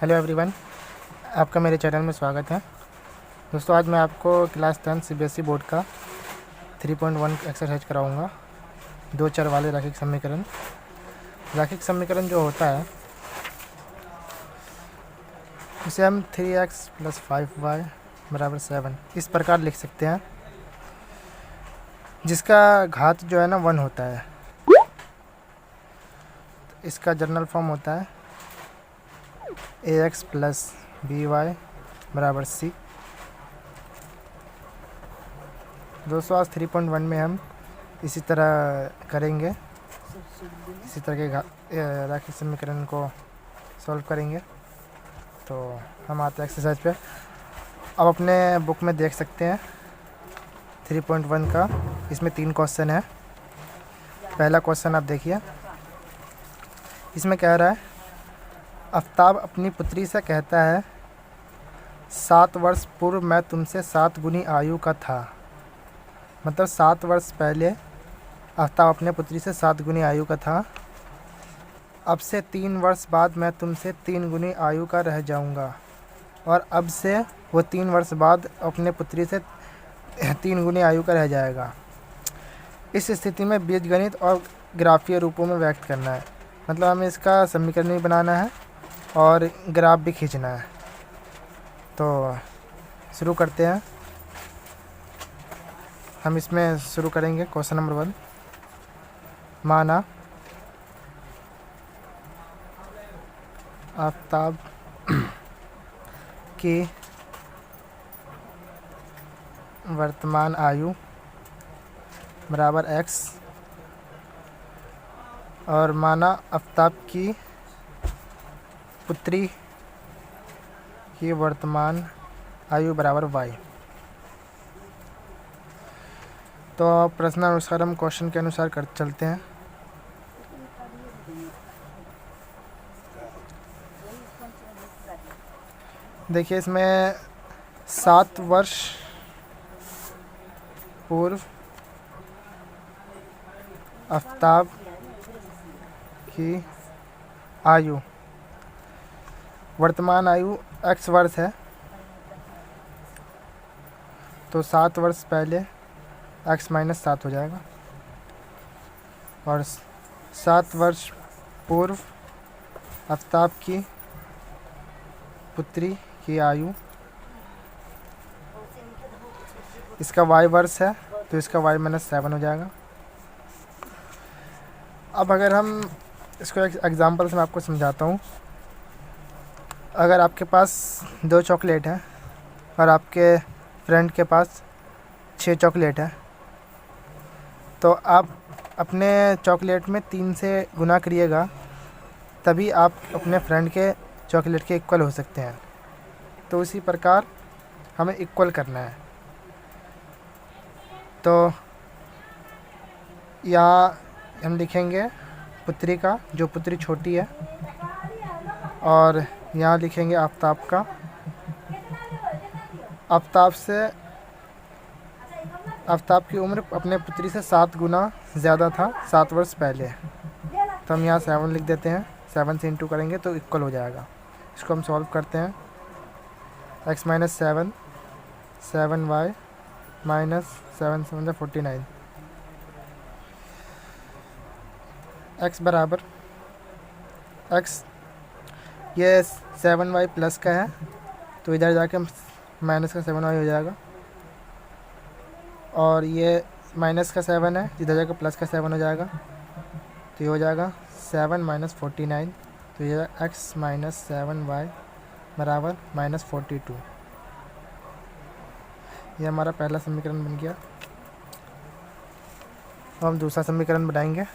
Hello everyone, आपका मेरे channel में स्वागत है। दोस्तों, आज मैं आपको क्लास 10 सीबीएसई बोर्ड का 3.1 एक्सरसाइज कराऊंगा। दो चर वाले रैखिक समीकरण। रैखिक समीकरण जो होता है उसे हम 3x + 5y = 7 इस प्रकार लिख सकते हैं, जिसका घात जो है ना 1 होता है। इसका जनरल फॉर्म होता है ax + by = c। दोस्तों, आज 3.1 में हम इसी तरह करेंगे, इसी तरह के रैखिक समीकरण को सॉल्व करेंगे। तो हम आते हैं एक्सरसाइज पे। अब अपने बुक में देख सकते हैं 3.1 का, इसमें 3 क्वेश्चन है। पहला क्वेश्चन आप देखिए, इसमें कह रहा है आफ्ताब अपनी पुत्री से कहता है 7 वर्ष पूर्व मैं तुमसे 7 गुनी आयु का था। मतलब 7 वर्ष पहले आफ्ताब अपने पुत्री से 7 गुनी आयु का था। अब से 3 वर्ष बाद मैं तुमसे 3 गुनी आयु का रह जाऊंगा, और अब से वो 3 वर्ष बाद अपने पुत्री से 3 गुनी आयु का रह जाएगा। इस स्थिति में बीजगणित और ग्राफीय रूपों में व्यक्त करना है। मतलब हमें इसका समीकरण भी बनाना है और ग्राफ भी खींचना है। तो शुरू करते हैं। हम इसमें शुरू करेंगे क्वेश्चन नंबर 1। माना आफ्ताब की वर्तमान आयु बराबर x, और माना आफ्ताब की पुत्री की वर्तमान आयु बराबर y। तो प्रश्नानुसार हम क्वेश्चन के अनुसार कर चलते हैं। देखिए, इसमें 7 वर्ष पूर्व आफ्ताब की आयु, वर्तमान आयु x वर्ष है, तो 7 वर्ष पहले x - 7 हो जाएगा। और 7 वर्ष पूर्व आफ्ताब की पुत्री की आयु, इसका y वर्ष है, तो इसका y - 7 हो जाएगा। अब अगर हम इसको एक एग्जांपल से मैं आपको समझाता हूँ। अगर आपके पास 2 चॉकलेट हैं और आपके फ्रेंड के पास 6 चॉकलेट है, तो आप अपने चॉकलेट में 3 से गुना करिएगा, तभी आप अपने फ्रेंड के चॉकलेट के इक्वल हो सकते हैं। तो उसी प्रकार हमें इक्वल करना है। तो यहाँ हम लिखेंगे पुत्री का, जो पुत्री छोटी है, और यहाँ लिखेंगे आफ्ताब का। आफ्ताब की उम्र अपने पुत्री से 7 गुना ज़्यादा था 7 वर्ष पहले। तो हम यहाँ 7 लिख देते हैं। 7 से इंटू करेंगे तो इक्वल हो जाएगा। इसको हम सॉल्व करते हैं। x - 7 7y - 7 7 49। x बराबर x, ये 7y प्लस का है, तो इधर जाके माइनस का 7y हो जाएगा। और ये माइनस का 7 है, इधर जाकर प्लस का 7 हो जाएगा, तो ये हो जाएगा 7 - 49। तो ये x - 7y बराबर -42। ये हमारा पहला समीकरण बन गया। अब हम दूसरा समीकरण बनाएंगे।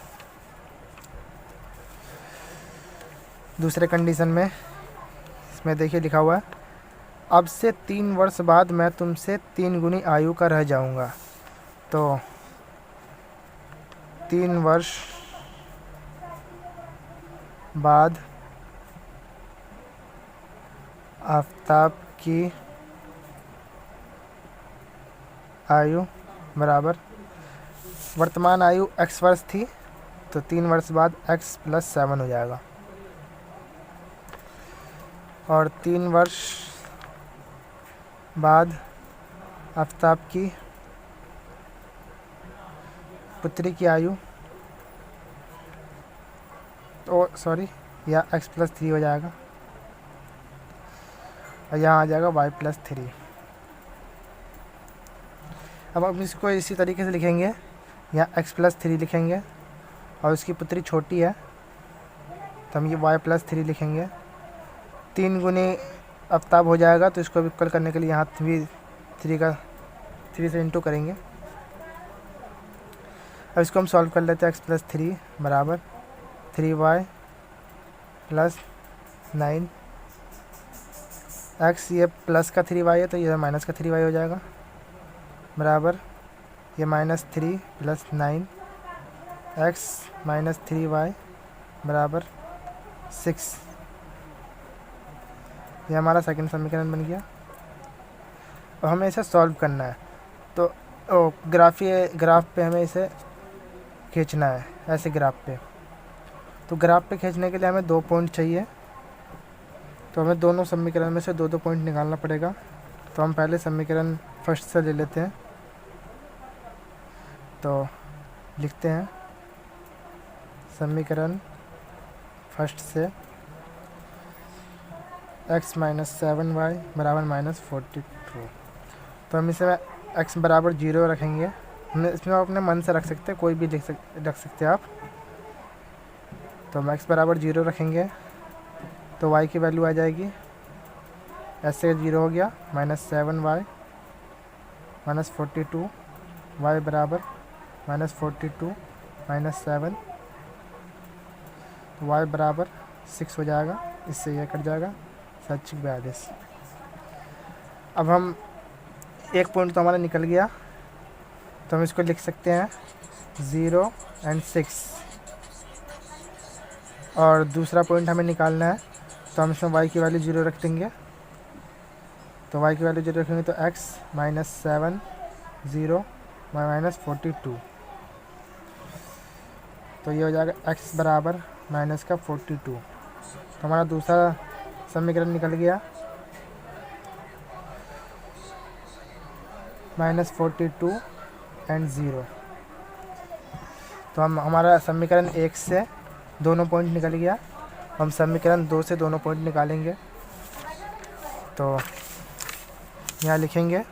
दूसरे कंडीशन में इसमें देखिए लिखा हुआ है अब से 3 वर्ष बाद मैं तुमसे 3 गुनी आयु का रह जाऊंगा। तो 3 वर्ष बाद आफ्ताब की आयु बराबर, वर्तमान आयु x वर्ष थी, तो 3 वर्ष बाद x + 7 हो जाएगा। और 3 वर्ष बाद आफताब की पुत्री की आयु, तो सॉरी, या x+3 हो जाएगा और यहाँ आ जाएगा y+3। अब हम इसको इसी तरीके से लिखेंगे, यहाँ x+3 लिखेंगे और उसकी पुत्री छोटी है तो हम ये y+3 लिखेंगे। 3 गुनी आफताब हो जाएगा तो इसको इक्वल करने के लिए यहाँ 3 से इंटू करेंगे। अब इसको हम सॉल्व कर लेते हैं। x+3 बराबर 3y + 9, x ये प्लस का 3y है तो ये माइनस का 3y हो जाएगा, बराबर ये -3 + 9 x - 3y बराबर 6। ये हमारा सेकंड समीकरण बन गया। अब हमें इसे सॉल्व करना है तो ग्राफ पे हमें इसे खींचना है, ऐसे ग्राफ पे। तो ग्राफ पे खींचने के लिए हमें 2 पॉइंट चाहिए, तो हमें दोनों समीकरण में से 2 पॉइंट निकालना पड़ेगा। तो हम पहले समीकरण फर्स्ट से ले लेते हैं, तो लिखते हैं समीकरण फर्स्ट से x - 7y बराबर -42। तो हम इसे x बराबर 0 रखेंगे। इसमें आप अपने मन से रख सकते हैं, कोई भी रख सकते हैं आप। तो हम x बराबर 0 रखेंगे तो y की वैल्यू आ जाएगी, ऐसे 0 हो गया, -7y -42, y बराबर -42 - 7, तो y बराबर 6 हो जाएगा, इससे यह कट जाएगा, 7×42। अब हम एक पॉइंट तो हमारा निकल गया, तो हम इसको लिख सकते हैं 0 और 6। और दूसरा पॉइंट हमें निकालना है तो हम इसमें y की वैल्यू 0 रख देंगे। तो y की वैल्यू 0 रखेंगे तो x - 7 0 -42, तो ये हो जाएगा x बराबर -42। तो हमारा दूसरा समीकरण निकल गया, -42 और 0। तो हमारा समीकरण 1 से दोनों पॉइंट निकल गया। हम समीकरण 2 से दोनों पॉइंट निकालेंगे, तो यहाँ लिखेंगे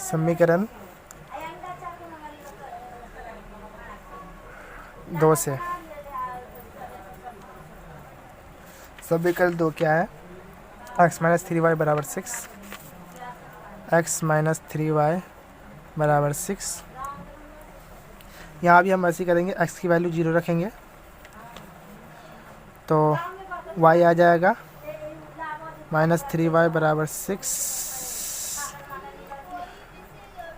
समीकरण 2 से, समीकरण 2 क्या है, x - 3y बराबर 6, x - 3y बराबर 6। यहाँ भी हम ऐसे करेंगे, x की वैल्यू 0 रखेंगे तो y आ जाएगा -3y बराबर 6,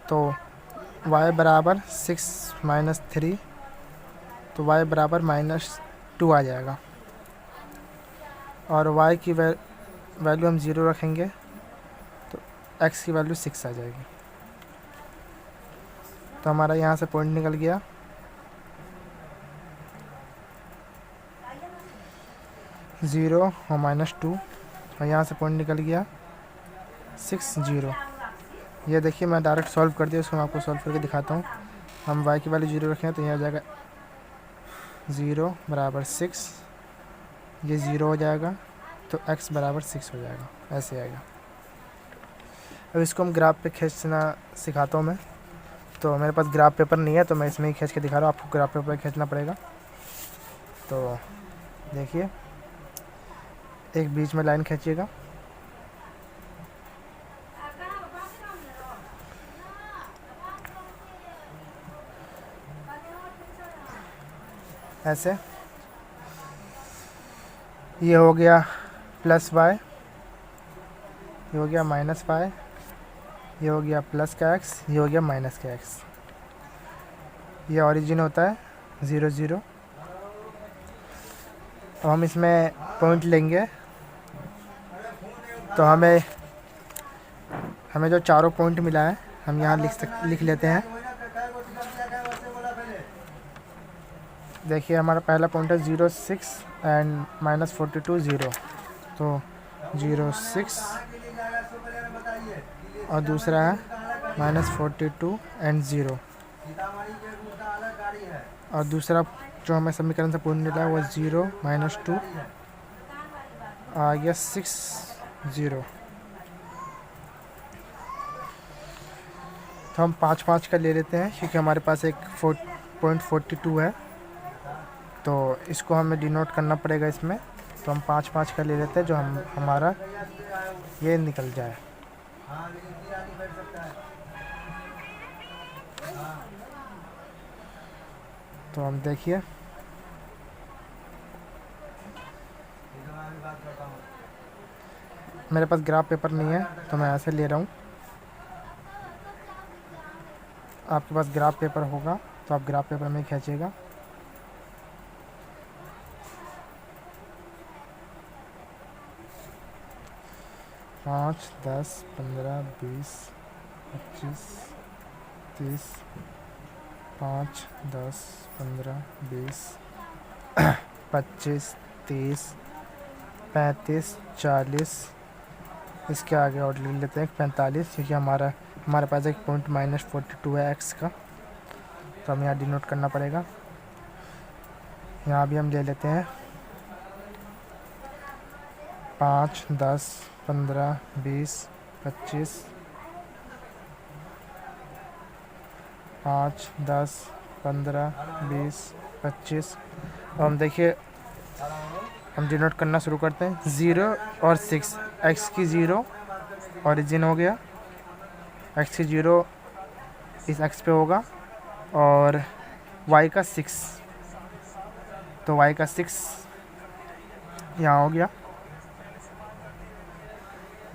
तो y बराबर 6 - 3, तो y बराबर -2 आ जाएगा। और y की वैल्यू हम 0 रखेंगे तो x की वैल्यू 6 आ जाएगी। तो हमारा यहाँ से पॉइंट निकल गया, 0 और -2, और यहाँ से पॉइंट निकल गया 6 0। ये देखिए मैं डायरेक्ट सॉल्व कर दिया, इसको मैं आपको सॉल्व करके दिखाता हूँ। हम y की वैल्यू 0 रखें तो यहाँ आ जाएगा 0 बराबर 6, ये 0 हो जाएगा तो x बराबर 6 हो जाएगा, ऐसे आएगा। अब इसको हम ग्राफ पे खींचना सिखाता हूँ मैं। तो मेरे पास ग्राफ पेपर नहीं है तो मैं इसमें ही खींच के दिखा रहा हूँ, आपको ग्राफ पेपर खींचना पड़ेगा। तो देखिए, एक बीच में लाइन खींचिएगा, ऐसे। ये हो गया +y, ये हो गया -y, ये हो गया प्लस का x, ये हो गया माइनस का x। ये ओरिजिन होता है 0 0। अब हम इसमें पॉइंट लेंगे तो हमें जो चारों पॉइंट मिला है हम यहाँ लिख लेते हैं। देखिए हमारा पहला पॉइंट है 0 6 एंड -42 0, तो 0 6 और दूसरा है -42 एंड 0, और दूसरा जो हमें समीकरण से पूर्ण मिला है वो 0 -2 आ गया 6 0। तो हम 5 का ले लेते हैं क्योंकि हमारे पास एक 4.42 है, तो इसको हमें डिनोट करना पड़ेगा इसमें। तो हम 5 का ले लेते हैं जो हमारा ये निकल जाए। तो हम देखिए मेरे पास ग्राफ पेपर नहीं है तो मैं ऐसे ले रहा हूँ। आपके पास ग्राफ पेपर होगा तो आप ग्राफ पेपर में खींचिएगा। पाँच 10 15 20 25 30 5 10 15 20 25 30 35 40, इसके आगे और ले लेते हैं 45 क्योंकि हमारे पास एक पॉइंट -42 है एक्स का, तो हमें यहाँ डिनोट करना पड़ेगा। यहाँ भी हम ले लेते हैं 5 10 15 20 25 5 10 15 20 25, और हम देखिए हम डिनोट करना शुरू करते हैं। 0 और 6, एक्स की 0 ओरिजिन हो गया, एक्स की 0 इस एक्स पे होगा, और वाई का 6, तो वाई का 6 यहाँ हो गया,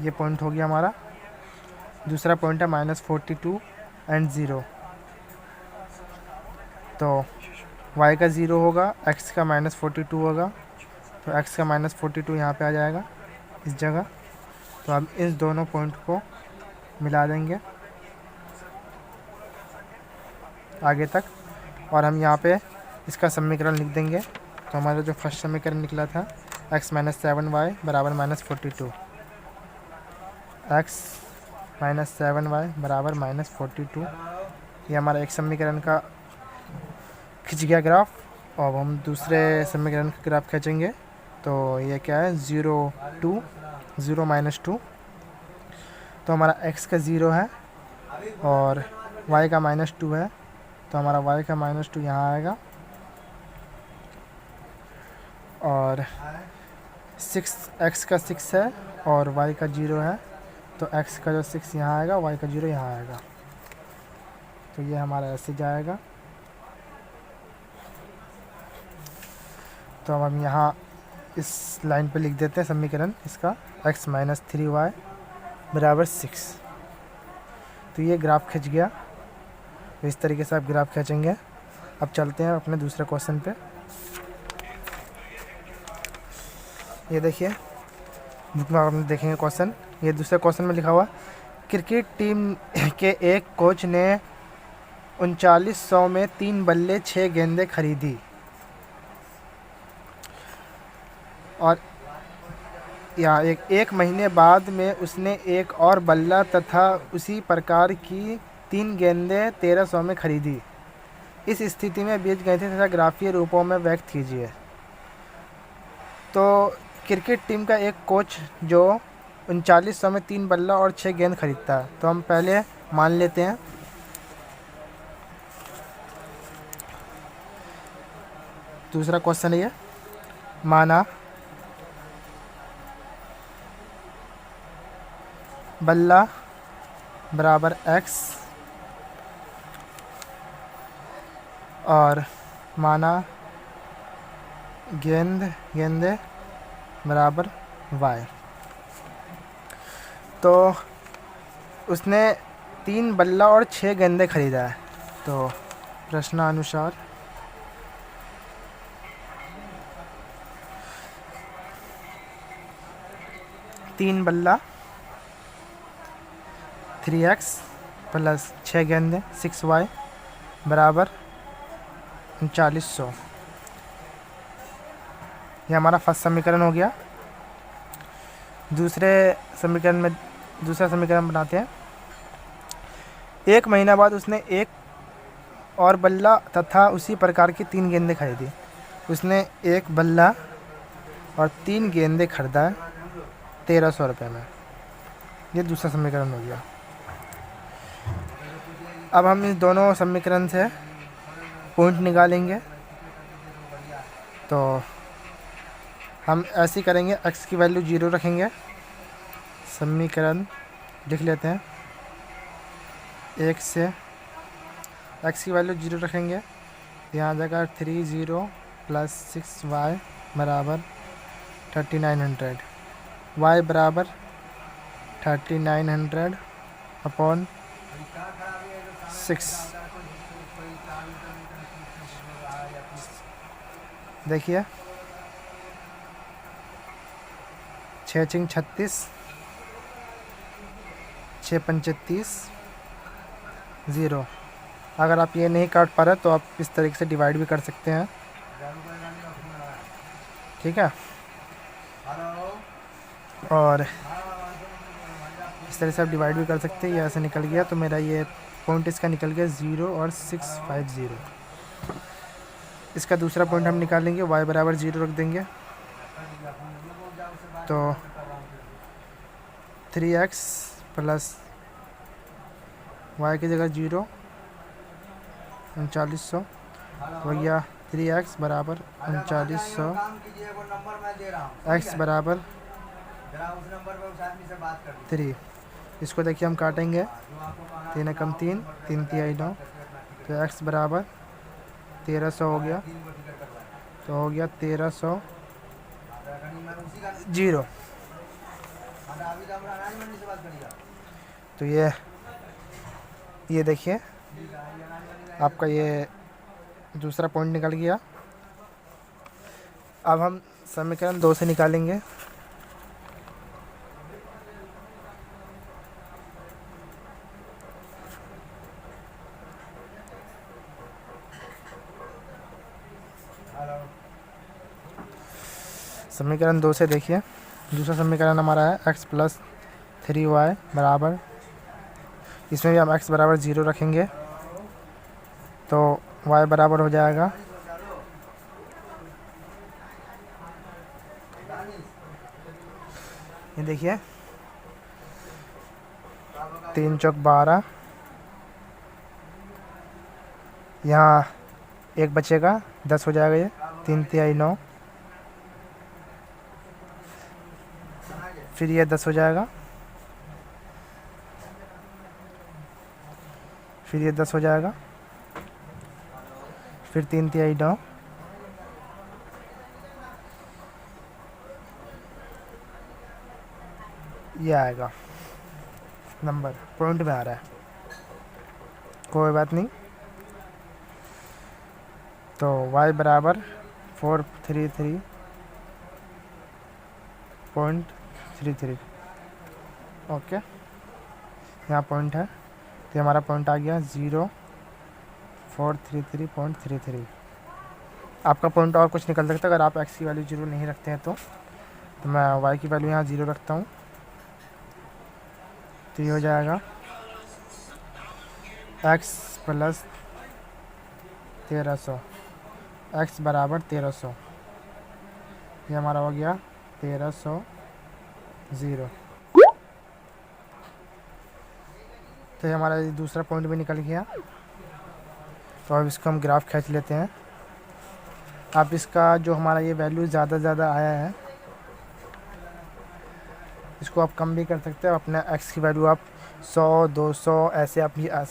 ये पॉइंट हो गया हमारा। दूसरा पॉइंट है -42 एंड 0, तो y का 0 होगा, x का -42 होगा, तो x का -42 यहाँ पे आ जाएगा इस जगह। तो अब इस दोनों पॉइंट को मिला देंगे आगे तक, और हम यहाँ पे इसका समीकरण लिख देंगे। तो हमारा जो फर्स्ट समीकरण निकला था x - 7y बराबर -42, x - 7y बराबर -42, ये हमारा एक समीकरण का खिंच गया ग्राफ। और हम दूसरे समीकरण का ग्राफ खींचेंगे, तो ये क्या है 0 2 0 -2, तो हमारा x का 0 है और y का -2 है, तो हमारा y का -2 यहाँ आएगा, और 6 x का 6 है और y का 0 है, तो x का जो 6 यहाँ आएगा, y का 0 यहाँ आएगा, तो ये हमारा ऐसे जाएगा। तो अब हम यहाँ इस लाइन पे लिख देते हैं समीकरण इसका, x - 3y बराबर 6। तो ये ग्राफ खिंच गया, तो इस तरीके से आप ग्राफ खींचेंगे। अब चलते हैं अपने दूसरे क्वेश्चन पे। ये देखिए बुक में आप देखेंगे क्वेश्चन, ये दूसरे क्वेश्चन में लिखा हुआ क्रिकेट टीम के एक कोच ने 3900 में 3 बल्ले 6 गेंदें खरीदी, और यहाँ एक महीने बाद में उसने एक और बल्ला तथा उसी प्रकार की 3 गेंदें 1300 में खरीदी। इस स्थिति में बीजगणितीय तथा ग्राफीय रूपों में व्यक्त कीजिए। तो क्रिकेट टीम का एक कोच जो 3900 में 3 बल्ला और 6 गेंद खरीदता है, तो हम पहले मान लेते हैं। दूसरा क्वेश्चन है ये, माना बल्ला बराबर x और माना गेंदे बराबर y। तो उसने 3 बल्ला और 6 गेंदे खरीदा है, तो प्रश्नानुसार तीन बल्ला 3x + 6 गेंदे 6y बराबर 3900। ये हमारा फर्स्ट समीकरण हो गया। दूसरा समीकरण बनाते हैं। 1 महीना बाद उसने एक और बल्ला तथा उसी प्रकार की 3 गेंदें खरीदी। उसने एक बल्ला और 3 गेंदें खरीदा 1300 रुपये में। ये दूसरा समीकरण हो गया। अब हम इस दोनों समीकरण से पॉइंट निकालेंगे। तो हम ऐसे ही करेंगे, x की वैल्यू 0 रखेंगे। समीकरण लिख लेते हैं। 1 से x की वैल्यू 0 रखेंगे, यहाँ आ जाएगा 30 + 6y बराबर 3900। y बराबर 3900 अपॉन 6। देखिए 6 × 36, 6 × 35, 0। अगर आप ये नहीं काट पा रहे तो आप इस तरीके से डिवाइड भी कर सकते हैं, ठीक है। और इस तरह से आप डिवाइड भी कर सकते हैं। ये ऐसे निकल गया, तो मेरा ये पॉइंट इसका निकल गया 0 और 650। इसका दूसरा पॉइंट हम निकालेंगे, y बराबर 0 रख देंगे। तो 3x + y की जगह 0, 3900 हो गया। 3x बराबर 3900, x बराबर 3। इसको देखिए हम काटेंगे, 3 एकम 3, 3 तिहाई 9, तो x बराबर 1300 हो गया। तो हो गया 1300 0। तो ये देखिए आपका ये दूसरा पॉइंट निकल गया। अब हम समीकरण 2 से निकालेंगे। समीकरण 2 से देखिए, दूसरा समीकरण हमारा है x + 3y बराबर, इसमें भी हम x बराबर 0 रखेंगे। तो y बराबर हो जाएगा ये देखिए 3 × 12, यहाँ 1 बचेगा, 10 हो जाएगा। ये 3 तिहाई 9, फिर ये 10 हो जाएगा, फिर ये 10 हो जाएगा, फिर 3 तिहाई 9, ये आएगा नंबर, पॉइंट में आ रहा है, कोई बात नहीं। तो y बराबर 433.33। ओके, यहाँ पॉइंट है, तो हमारा पॉइंट आ गया 0433.33। आपका पॉइंट और कुछ निकल सकता है अगर आप x की वैल्यू 0 नहीं रखते हैं तो मैं y की वैल्यू यहाँ 0 रखता हूँ। तो ये हो जाएगा x + 1300, x बराबर 1300। ये हमारा हो गया 1300 0। तो ये हमारा दूसरा पॉइंट भी निकल गया। तो अब इसको हम ग्राफ खींच लेते हैं। अब इसका जो हमारा ये वैल्यू ज़्यादा आया है, इसको आप कम भी कर सकते हैं। अपने x की वैल्यू आप 100 200 ऐसे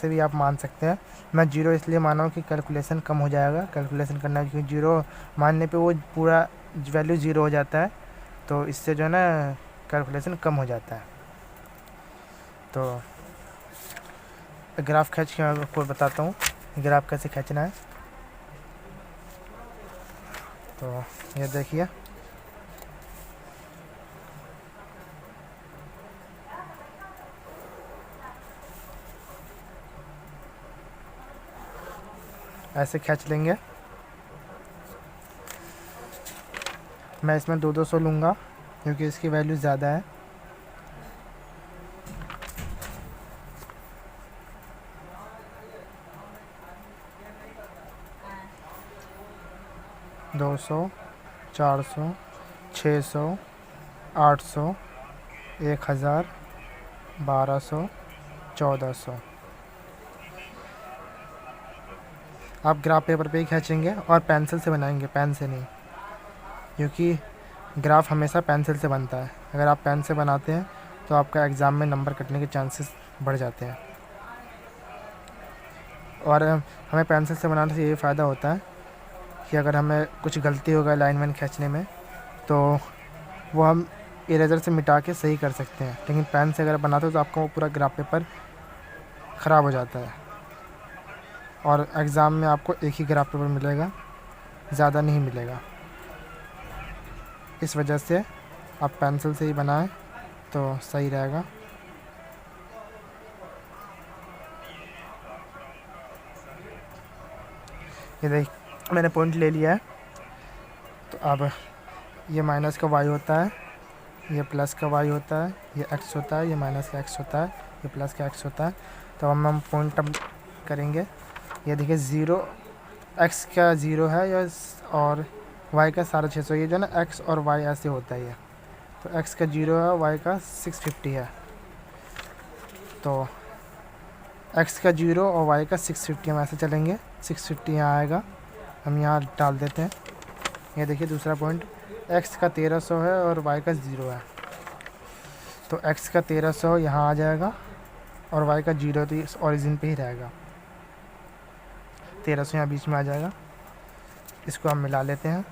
भी आप मान सकते हैं। मैं 0 इसलिए माना हूँ कि कैलकुलेशन कम हो जाएगा, कैलकुलेशन करना, क्योंकि 0 मानने पे वो पूरा वैल्यू 0 हो जाता है, तो इससे जो है ना कैलकुलेशन कम हो जाता है। तो ग्राफ खींच के आपको बताता हूँ ग्राफ कैसे खींचना है। तो ये देखिए ऐसे खींच लेंगे। मैं इसमें 200 लूँगा क्योंकि इसकी वैल्यू ज़्यादा है। दो सौ, 400, 600, 800, 1000, 1200, 1400। आप ग्राफ पेपर पे ही खींचेंगे और पेंसिल से बनाएंगे, पेन से नहीं, क्योंकि ग्राफ हमेशा पेंसिल से बनता है। अगर आप पेन से बनाते हैं तो आपका एग्ज़ाम में नंबर कटने के चांसेस बढ़ जाते हैं। और हमें पेंसिल से बनाने से ये फ़ायदा होता है कि अगर हमें कुछ गलती हो गई लाइन खींचने में तो वो हम इरेजर से मिटा के सही कर सकते हैं। लेकिन पेन से अगर बनाते हो तो आपका वो पूरा ग्राफ पेपर ख़राब हो जाता है और एग्ज़ाम में आपको एक ही ग्राफ पेपर मिलेगा, ज़्यादा नहीं मिलेगा। इस वजह से आप पेंसिल से ही बनाएं तो सही रहेगा। ये देख, मैंने पॉइंट ले लिया है। तो अब ये माइनस का y होता है, ये प्लस का y होता है, ये x होता है, ये माइनस का x होता है, ये प्लस का x होता है। तो हम पॉइंट अब करेंगे। ये देखिए 0, x का 0 है या और y का 650। ये जो है ना x और y ऐसे होता है ये। तो x का 0 है, y का 650 है। तो x का 0 और y का 650 हम ऐसे चलेंगे। 650 यहाँ आएगा, हम यहाँ डाल देते हैं। ये देखिए दूसरा पॉइंट, x का 1300 है और y का 0 है। तो x का 1300 यहाँ आ जाएगा और y का 0 तो इस ओरिजिन पे ही रहेगा। 1300 यहाँ बीच में आ जाएगा। इसको हम मिला लेते हैं।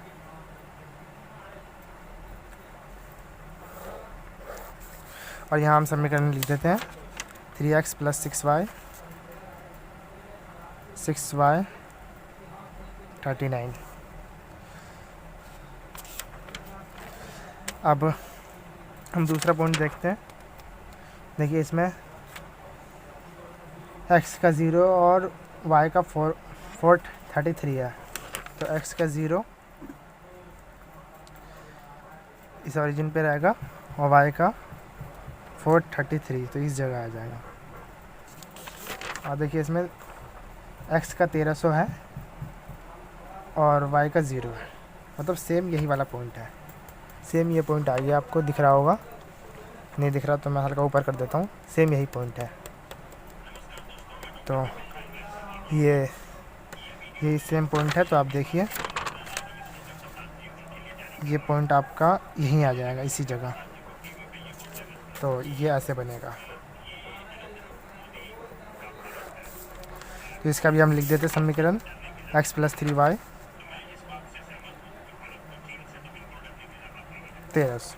और यहाँ हम समीकरण लिख देते हैं 3x + 6y 6y 39। अब हम दूसरा पॉइंट देखते हैं। देखिए इसमें x का 0 और y का 433 है। तो x का 0 इस ओरिजिन पे रहेगा और y का 433 तो इस जगह आ जाएगा। और देखिए इसमें x का 1300 है और y का 0 है, मतलब सेम यही वाला पॉइंट है। सेम ये पॉइंट आ गया, आपको दिख रहा होगा, नहीं दिख रहा तो मैं हल्का ऊपर कर देता हूँ। सेम यही पॉइंट है। तो ये सेम पॉइंट है। तो आप देखिए ये पॉइंट आपका यहीं आ जाएगा, इसी जगह। तो ये ऐसे बनेगा। तो इसका भी हम लिख देते समीकरण x + 3y 1300।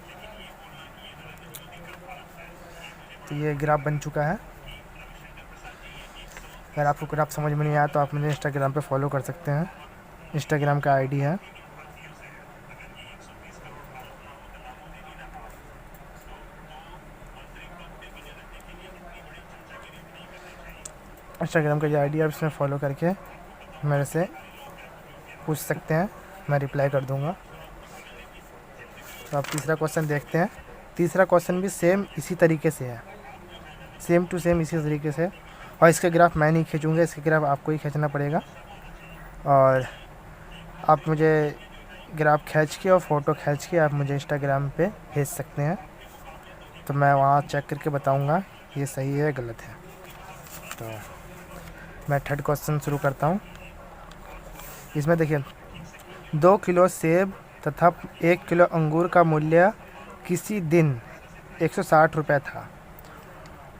तो ये ग्राफ बन चुका है। अगर आपको ग्राफ समझ में नहीं आया तो आप मुझे इंस्टाग्राम पे फॉलो कर सकते हैं। इंस्टाग्राम का आईडी है इंस्टाग्राम का जो आईडी है, आप इसमें फॉलो करके मेरे से पूछ सकते हैं, मैं रिप्लाई कर दूंगा। तो आप तीसरा क्वेश्चन देखते हैं। तीसरा क्वेश्चन भी सेम इसी तरीके से है, सेम टू सेम इसी तरीके से। और इसके ग्राफ मैं नहीं खींचूँगा, इसके ग्राफ आपको ही खींचना पड़ेगा। और आप मुझे ग्राफ खींच के और फ़ोटो खींच के आप मुझे इंस्टाग्राम पे भेज सकते हैं। तो मैं वहाँ चेक करके बताऊँगा ये सही है गलत है। तो मैं थर्ड क्वेश्चन शुरू करता हूँ। इसमें देखिए 2 किलो सेब तथा 1 किलो अंगूर का मूल्य किसी दिन 160 रुपये था।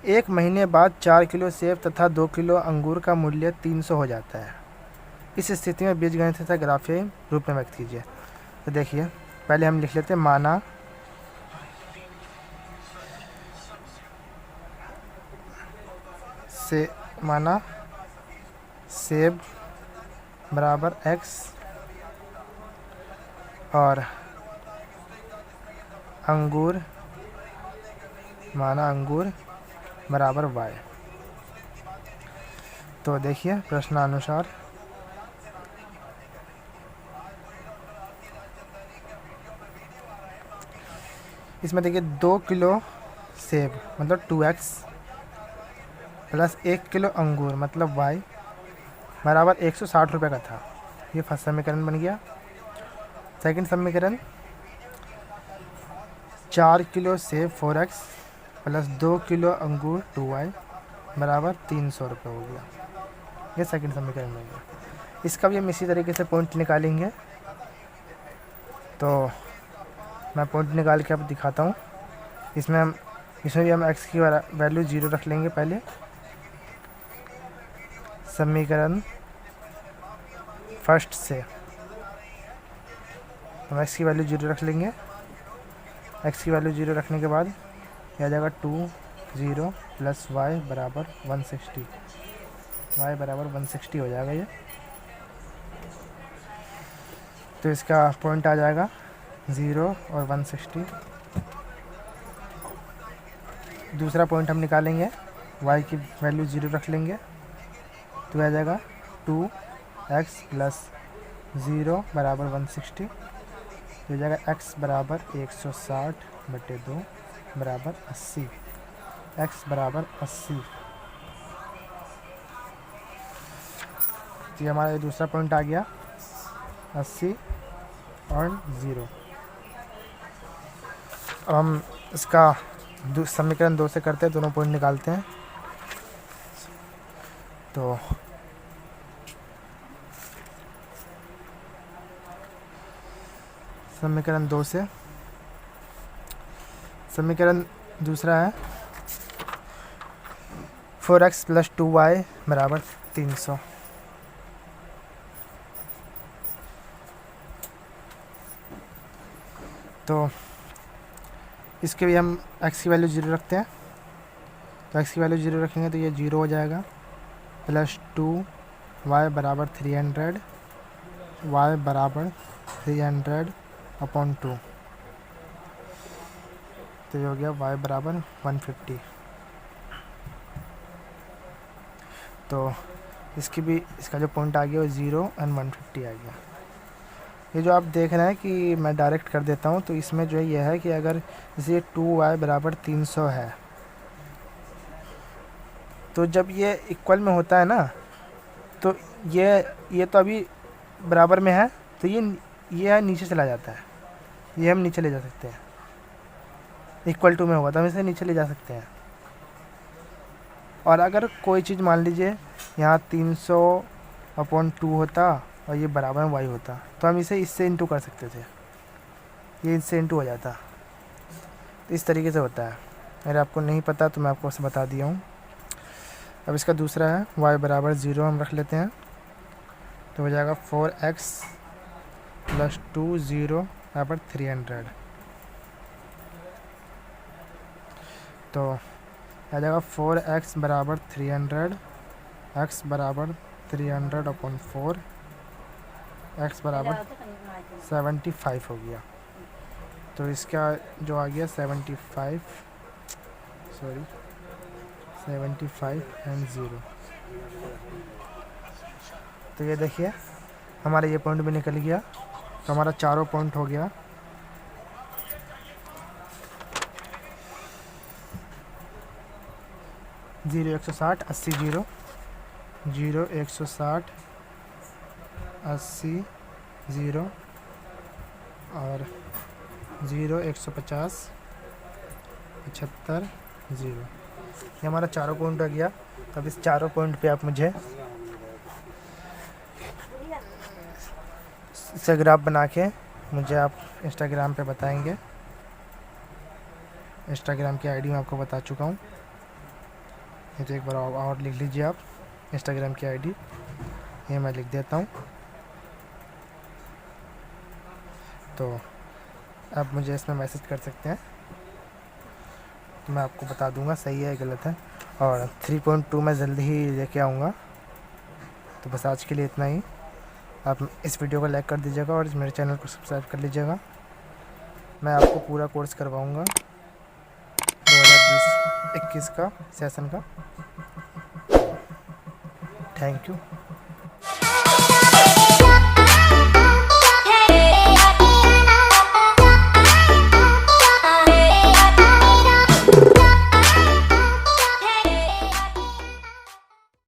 1 महीने बाद 4 किलो सेब तथा 2 किलो अंगूर का मूल्य 300 हो जाता है। इस स्थिति में बीजगणित तथा ग्राफीय रूप में व्यक्त कीजिए। तो देखिए पहले हम लिख लेते हैं माना सेब बराबर x और अंगूर बराबर y। तो देखिए प्रश्नानुसार इसमें देखिए 2 किलो सेब मतलब 2x प्लस 1 किलो अंगूर मतलब y बराबर 160 रुपये का था। ये फर्स्ट समीकरण बन गया। सेकंड समीकरण 4 किलो सेब 4x प्लस 2 किलो अंगूर 2y बराबर 300 रुपये हो गया। ये सेकंड समीकरण बन गया। इसका भी हम इसी तरीके से पॉइंट निकालेंगे। तो मैं पॉइंट निकाल के अब दिखाता हूँ। इसमें भी हम x की वैल्यू 0 रख लेंगे। पहले समीकरण फर्स्ट से हम x की वैल्यू 0 रख लेंगे। x की वैल्यू 0 रखने के बाद यह आ जाएगा 20 प्लस y बराबर 160। y बराबर 160 हो जाएगा ये। तो इसका पॉइंट आ जाएगा 0 और 160। दूसरा पॉइंट हम निकालेंगे, y की वैल्यू 0 रख लेंगे तो आ जाएगा 2x प्लस 0 बराबर 160। तो हो जाएगा x बराबर 160/2 बराबर 80। x बराबर 80। तो ये हमारा दूसरा पॉइंट आ गया 80 और 0। अब हम इसका समीकरण 2 से करते हैं, दोनों पॉइंट निकालते हैं। तो समीकरण 2 से समीकरण दूसरा है 4x प्लस 2y बराबर 300। तो इसके भी हम x की वैल्यू 0 रखते हैं। तो x की वैल्यू 0 रखेंगे तो ये 0 हो जाएगा। प्लस 2y बराबर 300, y बराबर 300/2। तो ये हो गया y बराबर 150। तो इसका जो पॉइंट आ गया वो 0 और 150 आ गया। ये जो आप देख रहे हैं कि मैं डायरेक्ट कर देता हूँ, तो इसमें जो ये है कि अगर जैसे 2y बराबर 300 है, तो जब ये इक्वल में होता है ना, तो ये तो अभी बराबर में है, तो ये नीचे चला जाता है। ये हम नीचे ले जा सकते हैं। इक्वल टू में होगा तो हम इसे नीचे ले जा सकते हैं। और अगर कोई चीज़ मान लीजिए यहाँ 300/2 होता और ये बराबर में y होता, तो हम इसे इससे इंटू कर सकते थे। ये इससे इंटू हो जाता। तो इस तरीके से होता है। अगर आपको नहीं पता तो मैं आपको उसे बता दिया हूँ। अब इसका दूसरा है y बराबर 0 हम रख लेते हैं। तो हो जाएगा 4x प्लस 20 बराबर 300। तो आ जाएगा 4x बराबर 300, x बराबर 300/4, x बराबर 75 हो गया। तो इसका जो आ गया 75 एंड 0। तो ये देखिए हमारा ये पॉइंट भी निकल गया। तो हमारा चारों पॉइंट हो गया। जीरो 160 80 0 0 160 80 0 और 0 150 75 0। ये हमारा चारों पॉइंट हो गया। तब इस चारों पॉइंट पे आप मुझे से ग्राफ बना के मुझे आप इंस्टाग्राम पे बताएंगे। इंस्टाग्राम की आईडी मैं आपको बता चुका हूँ। ये तो एक बार और लिख लीजिए आप इंस्टाग्राम की आईडी। ये मैं लिख देता हूँ। तो आप मुझे इसमें मैसेज कर सकते हैं, तो मैं आपको बता दूंगा सही है गलत है। और 3.2 मैं जल्दी ही लेके आऊँगा। तो बस आज के लिए इतना ही। आप इस वीडियो को लाइक कर दीजिएगा और मेरे चैनल को सब्सक्राइब कर लीजिएगा। मैं आपको पूरा कोर्स करवाऊँगा 2020-21 का सेशन का। Thank you.